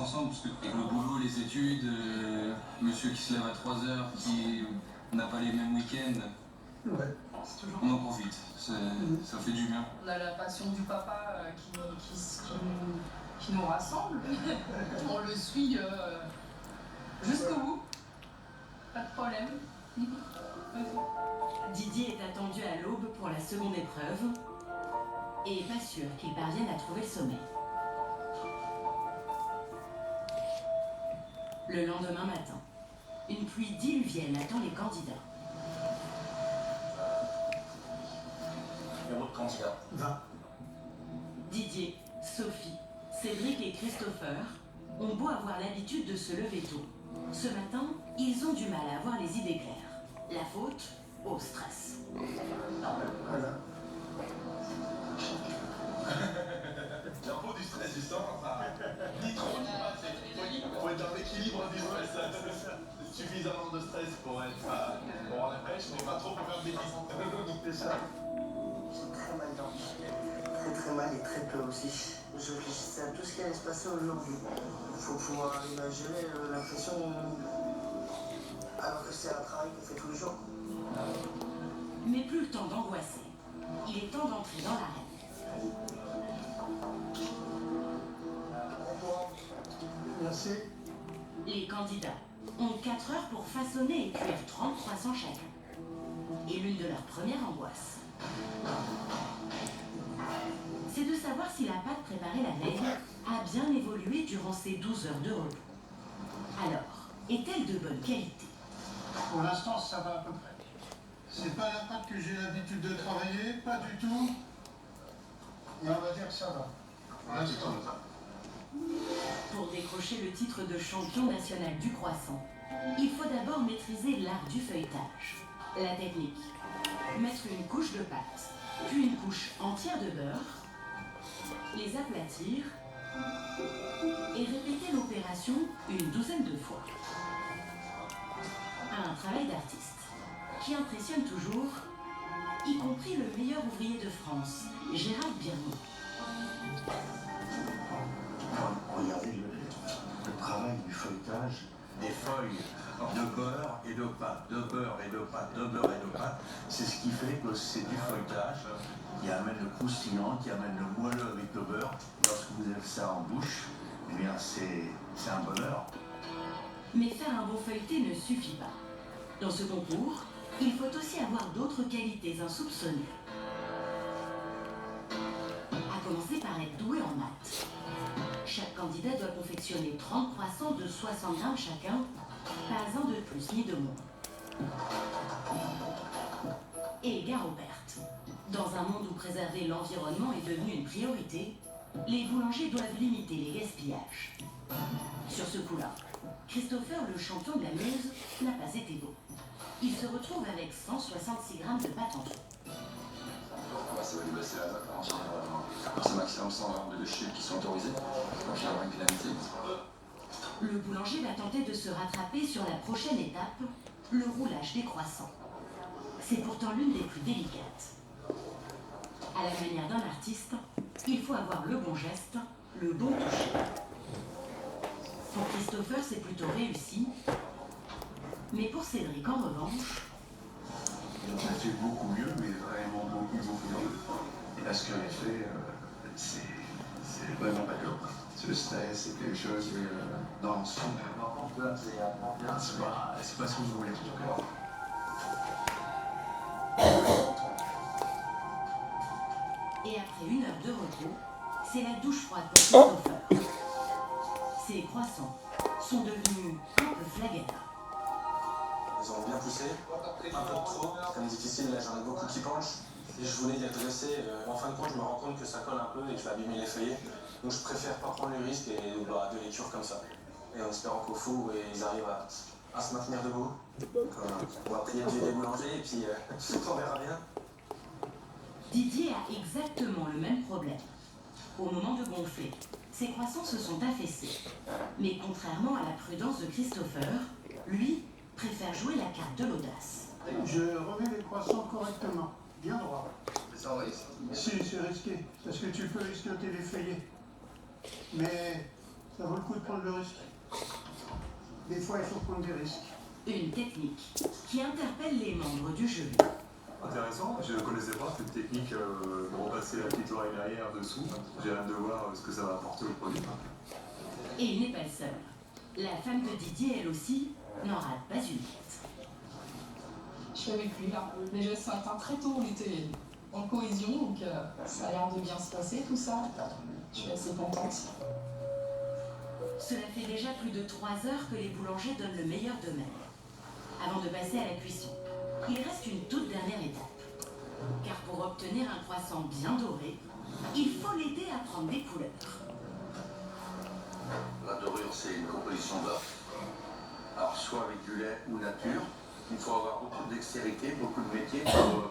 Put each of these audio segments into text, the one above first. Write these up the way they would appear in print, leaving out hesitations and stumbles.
ensemble, parce que avec le boulot, les études, monsieur qui se lève à 3 heures, qui n'a pas les mêmes week-ends, Ouais. on en profite, ça fait du bien. On a la passion du papa qui nous rassemble. On le suit jusqu'au bout, pas de problème. Didier est attendu à l'aube pour la seconde épreuve et est pas sûr qu'il parvienne à trouver le sommeil. Le lendemain matin, une pluie diluvienne attend les candidats. Numéro de candidat. 20. Didier, Sophie, Cédric et Christopher ont beau avoir l'habitude de se lever tôt. Ce matin, ils ont du mal à avoir les idées claires. La faute au stress. Voilà. L'impôt du stress, justement, ça. Ni trop, ni pas assez. Faut être dans l'équilibre du stress. Suffisamment de stress pour être pour la pêche, mais pas trop pour faire des bêtises. C'est ça. J'ai très mal dormi. Très mal et très peu aussi. Je réfléchissais à tout ce qui allait se passer aujourd'hui. Il faut pouvoir imaginer l'impression alors que c'est un travail qu'on fait tous les jours. Mais plus le temps d'angoisser. Il est temps d'entrer dans l'arène. Merci. Les candidats ont 4 heures pour façonner et cuire 30 croissants chacun. Et l'une de leurs premières angoisses, c'est de savoir si la pâte préparée la veille a bien évolué durant ces 12 heures de repos. Alors, est-elle de bonne qualité? Pour l'instant, ça va à peu près. C'est pas la pâte que j'ai l'habitude de travailler, pas du tout. Mais on va dire que ça va. Pour l'instant. Pour décrocher le titre de champion national du croissant, il faut d'abord maîtriser l'art du feuilletage. La technique: mettre une couche de pâte, puis une couche entière de beurre, les aplatir et répéter l'opération une douzaine de fois. Un travail d'artiste qui impressionne toujours, y compris le meilleur ouvrier de France, Gérald Birmot. Regardez le travail du feuilletage des feuilles de beurre et de pâte, de beurre et de pâte, de beurre et de pâte. C'est ce qui fait que c'est du feuilletage qui amène le croustillant, qui amène le moelleux avec le beurre. Lorsque vous avez ça en bouche, eh bien c'est un bonheur. Mais faire un bon feuilleté ne suffit pas. Dans ce concours, il faut aussi avoir d'autres qualités insoupçonnées. À commencer par être doué en maths. Chaque candidat doit confectionner 30 croissants de 60 grammes chacun, pas un de plus ni de moins. Et gare aux pertes. Dans un monde où préserver l'environnement est devenu une priorité, les boulangers doivent limiter les gaspillages. Sur ce coup-là, Christopher, le champion de la Meuse, n'a pas été beau. Il se retrouve avec 166 grammes de pâte en trop. Ça va lui baisser la note en général. C'est maximum 100 grammes de chips qui sont autorisés. Donc il y aura une pénalité. Le boulanger va tenter de se rattraper sur la prochaine étape, le roulage des croissants. C'est pourtant l'une des plus délicates. À la manière d'un artiste, il faut avoir le bon geste, le bon toucher. Pour Christopher, c'est plutôt réussi. Mais pour Cédric, en revanche, On a fait beaucoup mieux, mais vraiment beaucoup mieux. Et là, ce que j'ai fait, c'est vraiment pas dur. C'est le stress, c'est quelque chose dans l'ensemble. C'est pas ce que vous voulez, en tout cas. et après 1 heure de repos, c'est la douche froide pour Christopher. Ces croissants sont devenus un peu flagellants. Ils ont bien poussé, un peu trop. C'est quand même difficile, là j'en ai beaucoup qui penchent. Et je voulais les dresser. En fin de compte, je me rends compte que ça colle un peu et que je vais abîmer les feuillets. Donc je préfère pas prendre le risque et de les cuire comme ça. Et en espérant qu'au four, ils arrivent à se maintenir debout. Donc, on va prier Dieu des boulangers et puis on verra bien. Didier a exactement le même problème. Au moment de gonfler, ses croissants se sont affaissés. Mais contrairement à la prudence de Christopher, lui préfère jouer la carte de l'audace. Je remets les croissants correctement, bien droit. C'est sans risque. Si, c'est risqué, parce que tu peux esquinter les feuillets. Mais Ça vaut le coup de prendre le risque. Des fois, il faut prendre des risques. Une technique qui interpelle les membres du jury. Intéressant, je ne connaissais pas cette technique de repasser la petite oreille derrière dessous. J'ai hâte de voir ce que ça va apporter au produit. Et il n'est pas le seul. La femme de Didier, elle aussi, n'en rate pas une miette. Je suis avec lui là. Déjà ce matin, très tôt, on était en cohésion, donc ça a l'air de bien se passer tout ça. Je suis assez contente. Cela fait déjà plus de 3 heures que les boulangers donnent le meilleur d'eux-mêmes. Avant de passer à la cuisson, il reste une toute dernière étape. Car pour obtenir un croissant bien doré, il faut l'aider à prendre des couleurs. La dorure, c'est une composition d'œuf. Alors, soit avec du lait ou nature. Il faut avoir beaucoup de dextérité, beaucoup de métier pour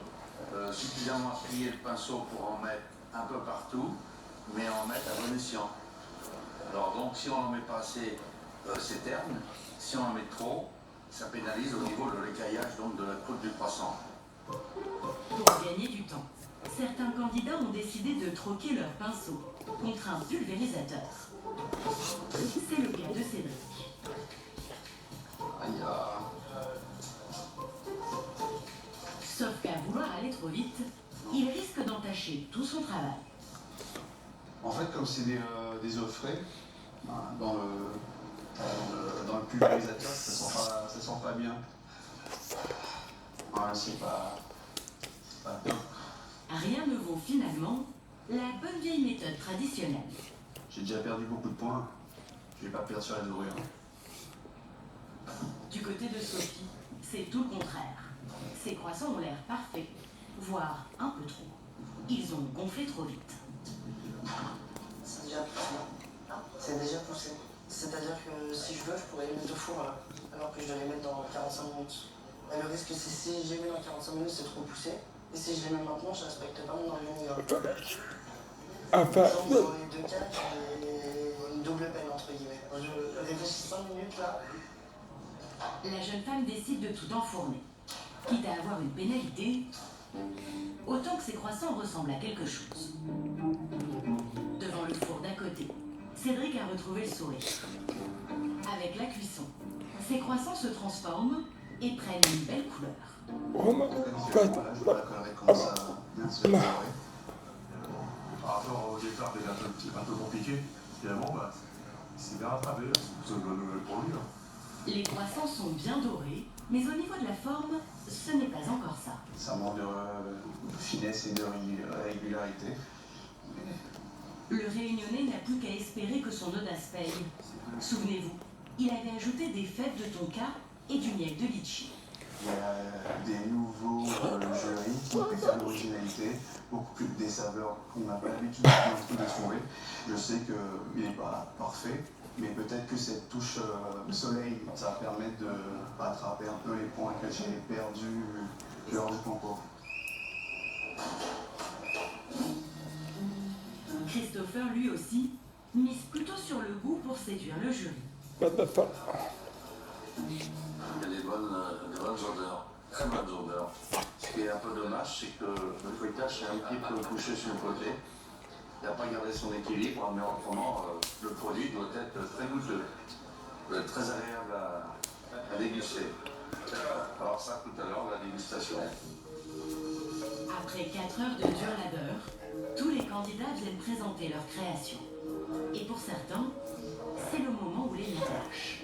suffisamment appuyer le pinceau pour en mettre un peu partout, mais en mettre à bon escient. Alors donc, si on n'en met pas assez, c'est terne. Si on en met trop, ça pénalise au niveau de l'écaillage donc de la croûte du croissant. Pour gagner du temps, certains candidats ont décidé de troquer leur pinceau contre un pulvérisateur. C'est le cas de Cédric. Aïe. Sauf qu'à vouloir aller trop vite, il risque d'entacher tout son travail. En fait, comme c'est des œufs frais, dans le pulvérisateur, ça sent pas bien. Ouais, c'est pas top. Rien ne vaut finalement la bonne vieille méthode traditionnelle. J'ai déjà perdu beaucoup de points. Je vais pas perdre sur la dorure. Du côté de Sophie, c'est tout le contraire. Ses croissants ont l'air parfaits, voire un peu trop. Ils ont gonflé trop vite. C'est déjà poussé. C'est déjà poussé. C'est-à-dire que si je veux, je pourrais les mettre au four là, alors que je dois les mettre dans 45 minutes. Et le risque, c'est si je les mets dans 45 minutes, c'est trop poussé. Et si je les mets maintenant, je respecte pas mon organisme. Donc, dans les deux cas, j'ai une double peine entre guillemets. Je réfléchis 5 minutes là. La jeune femme décide de tout enfourner. Quitte à avoir une pénalité, autant que ses croissants ressemblent à quelque chose. Devant le four d'à côté, Cédric a retrouvé le sourire. Avec la cuisson, ses croissants se transforment et prennent une belle couleur. Oh my God. Je vois la colorer comme ça, bien se colorer. Par rapport au départ, déjà un peu compliqué, finalement, c'est bien rattrapé, c'est une bonne nouvelle pour lui. Les croissants sont bien dorés, mais au niveau de la forme, ce n'est pas encore ça. Ça manque de finesse et de régularité. Le Réunionnais n'a plus qu'à espérer que son audace paye. Souvenez-vous, il avait ajouté des fèves de tonka et du miel de litchi. Il y a des nouveaux jurys qui préfèrent l'originalité, beaucoup plus des saveurs qu'on n'a pas l'habitude de trouver. Je sais qu'il n'est pas parfait, mais peut-être que cette touche soleil, ça va permettre de rattraper un peu les points que j'ai perdus lors du concours. Christopher, lui aussi, mise plutôt sur le goût pour séduire le jury. Il y a des bonnes odeurs, très bonnes odeurs. Ce qui est un peu dommage, c'est que le feuilletage est un petit peu couché sur le côté. Il n'a pas gardé son équilibre, mais autrement, le produit doit être très goûteux, très agréable à déguster. Alors ça, tout à l'heure, la dégustation. Après 4 heures de dur labeur, tous les candidats viennent présenter leur création. Et pour certains, c'est le moment où les nerfs lâchent.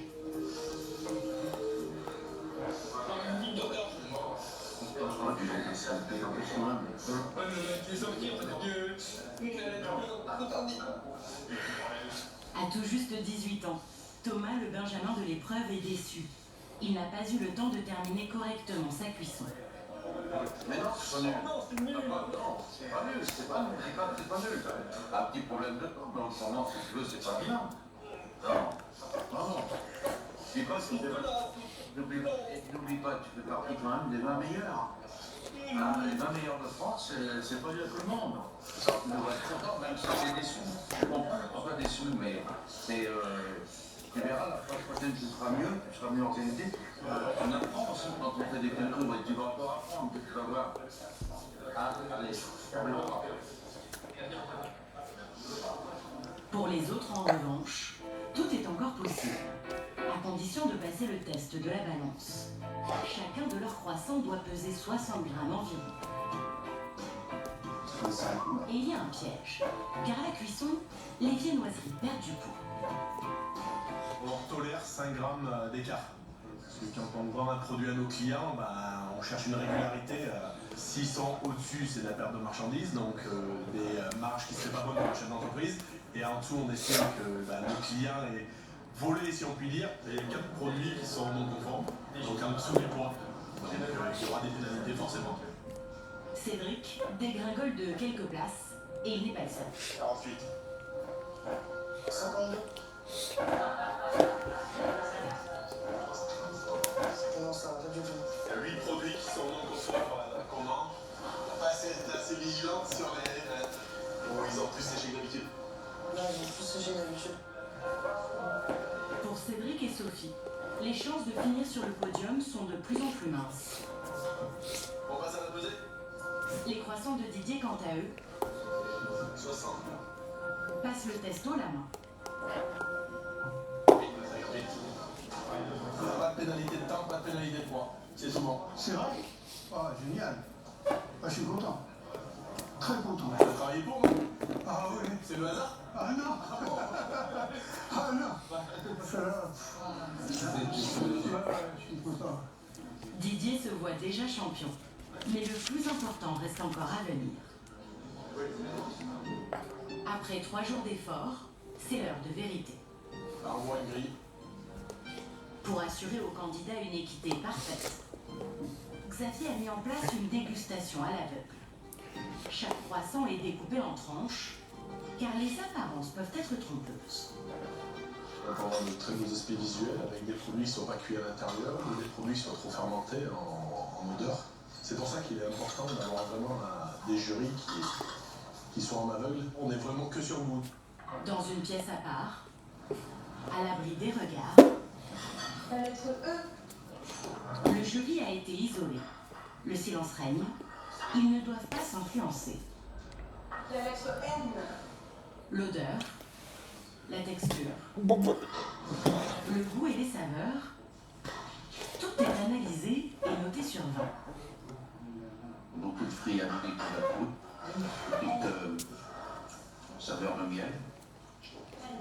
À tout juste 18 ans, Thomas, le Benjamin de l'épreuve, est déçu. Il n'a pas eu le temps de terminer correctement sa cuisson. Mais non, c'est pas nul. Non, c'est pas nul, c'est pas nul, c'est pas nul. Un petit problème de temps, dans le fond, non, si tu veux, c'est pas bien. Non. C'est pas ce qu'il fait. N'oublie pas, tu fais partie quand même des 20 meilleurs. Les 20 meilleurs de France, c'est pas bien tout le monde. Ça, on devrait être content, même si c'est déçu. Je comprends pourquoi déçu, mais tu verras, la fois prochaine, tu seras mieux organisé. On apprend aussi quand on fait des concours, et tu vas encore apprendre, tu vas voir. Allez, on le voit. Pour les autres, en revanche, condition de passer le test de la balance. Chacun de leurs croissants doit peser 60 grammes environ. Et il y a un piège, car à la cuisson, les viennoiseries perdent du poids. On tolère 5 grammes d'écart. Parce que quand on vend un produit à nos clients, on cherche une régularité. S'ils sont au-dessus, c'est de la perte de marchandises, donc des marges qui ne seraient pas bonnes pour la chaîne d'entreprise. Et en dessous, on estime que le client est volé, si on peut dire. Et il y a 4 produits qui sont non conformes, donc en dessous du poids. Donc il y aura des pénalités forcément. Cédric dégringole de quelques places et il n'est pas le seul. 48. 52. Non, ça va pas du tout. Il y a 8 produits qui sont non conformes à la commande. On va être assez vigilante sur les... Bon, ils ont plus séché que d'habitude. Là, ils ont plus séché que d'habitude. Pour Cédric et Sophie, les chances de finir sur le podium sont de plus en plus minces. On passe à la pesée. Les croissants de Didier, quant à eux, 60. passent le test haut la main. Pas de pénalité de temps, pas de pénalité de poids. C'est tout bon. C'est vrai? Ah, génial. Ah, je suis content. Très content. Tu as travaillé pour, non? Ah oui. C'est le hasard? Ah non. Ah non. Je suis content. Didier se voit déjà champion. Mais le plus important reste encore à venir. Après 3 jours d'efforts, c'est l'heure de vérité. On voit une grille. Pour assurer aux candidats une équité parfaite, Xavier a mis en place une dégustation à l'aveugle. Chaque croissant est découpé en tranches, car les apparences peuvent être trompeuses. On peut avoir de très beaux aspects visuels avec des produits qui ne sont pas cuits à l'intérieur ou des produits qui sont trop fermentés en odeur. C'est pour ça qu'il est important d'avoir vraiment des jurys qui sont en aveugle. On n'est vraiment que sur le goût. Dans une pièce à part, à l'abri des regards, La lettre E. le jury a été isolé. Le silence règne. Ils ne doivent pas s'influencer. La lettre N. L'odeur, la texture, le goût et les saveurs, tout est analysé et noté sur 20. Beaucoup de fruits avec de la poudre, petite saveur de miel.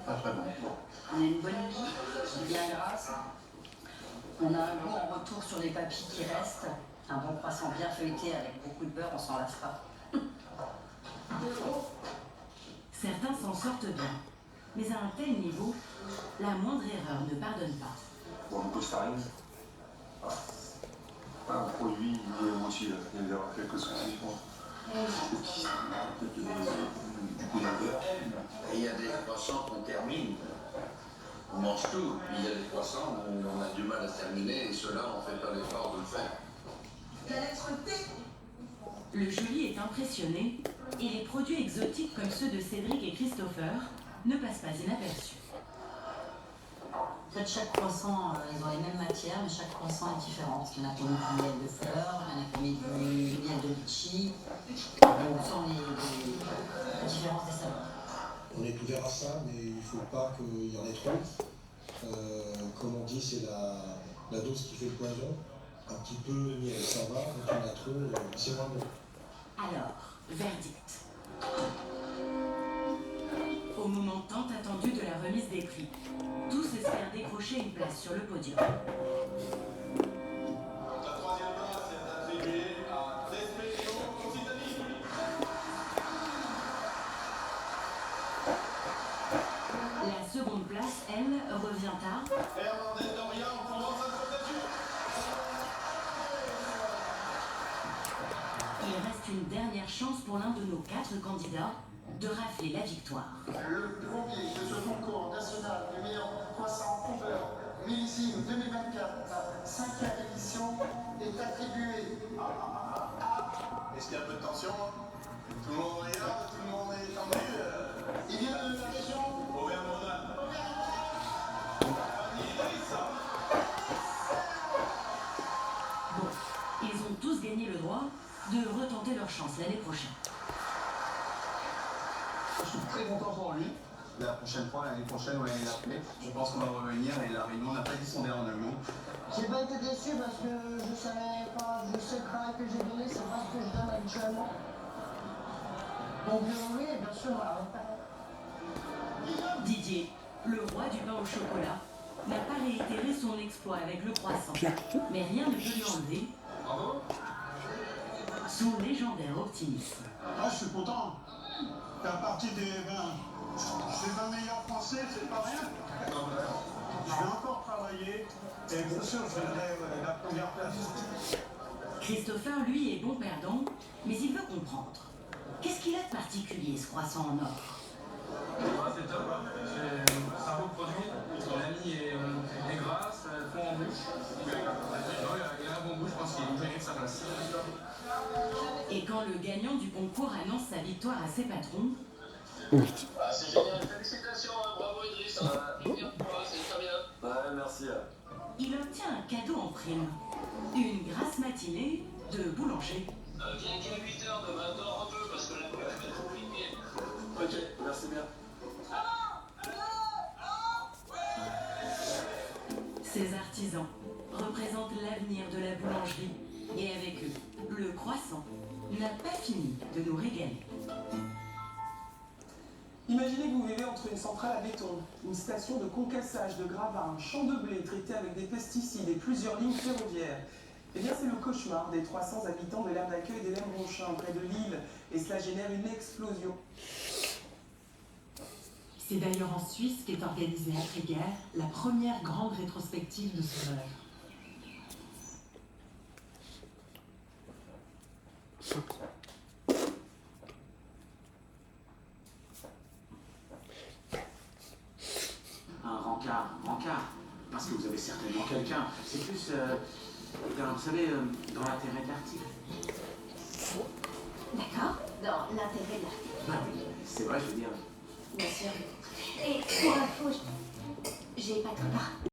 Pas très bon. On a une bonne mie, bien grasse. On a un goût en retour sur les papilles qui restent. Un bon croissant bien feuilleté avec beaucoup de beurre, on s'en lasse pas. Certains s'en sortent bien, mais à un tel niveau, la moindre erreur ne pardonne pas. Bon, beaucoup de farine. Un produit, il est aussi, il y a quelques soucis. Du coup, de beurre. Et il y a des croissants qu'on termine. On mange tout. Il y a des croissants où on a du mal à terminer et ceux-là, on ne fait pas l'effort de le faire. La lettre T. Le jury est impressionné et les produits exotiques comme ceux de Cédric et Christopher ne passent pas inaperçus. En fait, chaque croissant, ils ont les mêmes matières, mais chaque croissant est différent. Parce qu'il y en a qui ont mis du miel de fleur, il y en a qui ont mis du miel de litchi. Donc, on sent la différence des saveurs. On est ouvert à ça, mais il ne faut pas qu'il y en ait trop. Comme on dit, c'est la dose qui fait le poison. Un petit peu de miel, ça va. Quand il y en a trop, c'est moins bon. Alors, verdict. Au moment tant attendu de la remise des prix, tous espèrent décrocher une place sur le podium. La troisième place est attribuée à Despecho Occitanie. La seconde place, elle, revient à Hernandez Doria en Provence Alpes-Côte Il reste une dernière chance pour l'un de nos 4 candidats de rafler la victoire. Le premier de ce concours national du meilleur croissant au beurre millésime 2024, 5e édition, est attribué à... Est-ce qu'il y a un peu de tension? Tout le monde regarde, tout le monde est tendu. Il vient de la région Auvergne-Rhône-Alpes. Bon, ils ont tous gagné le droit de retenter leur chance l'année prochaine. Je suis très content pour lui. La prochaine fois, l'année prochaine ou l'année d'après, je pense qu'on va revenir et la réunion n'a pas dit son dernier mot. J'ai pas été déçu parce que je savais pas, je sais le travail que j'ai donné, c'est pas ce que je donne habituellement. Donc oui, bien sûr, voilà. Didier, le roi du pain au chocolat, n'a pas réitéré son exploit avec le croissant. Mais rien ne peut lui enlever son légendaire optimisme. Ah, je suis content. Faire partie des 20 meilleurs Français, c'est pas rien. Je vais encore travailler et bien sûr, je donnerai la première place. Christopher, lui, est bon perdant, mais il veut comprendre. Qu'est-ce qu'il a de particulier, ce croissant en or? C'est top, hein. C'est un beau produit, la mie est grasse, elle fond en bouche. Il a un bon goût, je pense qu'il mérite sa place. Et quand le gagnant du concours annonce sa victoire à ses patrons, c'est génial, félicitations, bravo Idriss, c'est très bien. Ouais, merci. il obtient un cadeau en prime. Une grasse matinée de boulanger. Viens qu'à 8h, demain dors un peu parce que la boîte est compliquée. Ok, merci bien. Ces artisans représentent l'avenir de la boulangerie. Et avec eux, le croissant n'a pas fini de nous régaler. Imaginez que vous vivez entre une centrale à béton, une station de concassage de gravats, un champ de blé traité avec des pesticides et plusieurs lignes ferroviaires. Eh bien, c'est le cauchemar des 300 habitants de l'aire d'accueil d'Hélène-Ronchin, près de Lille, et cela génère une explosion. C'est d'ailleurs en Suisse qu'est organisée après-guerre la première grande rétrospective de son œuvre. Un rencard, parce que vous avez certainement quelqu'un. C'est plus, vous savez, dans l'intérêt de l'article. D'accord, dans l'intérêt de l'article. Bah oui, c'est vrai, je veux dire. Bien sûr. Et pour info, j'ai pas de repas.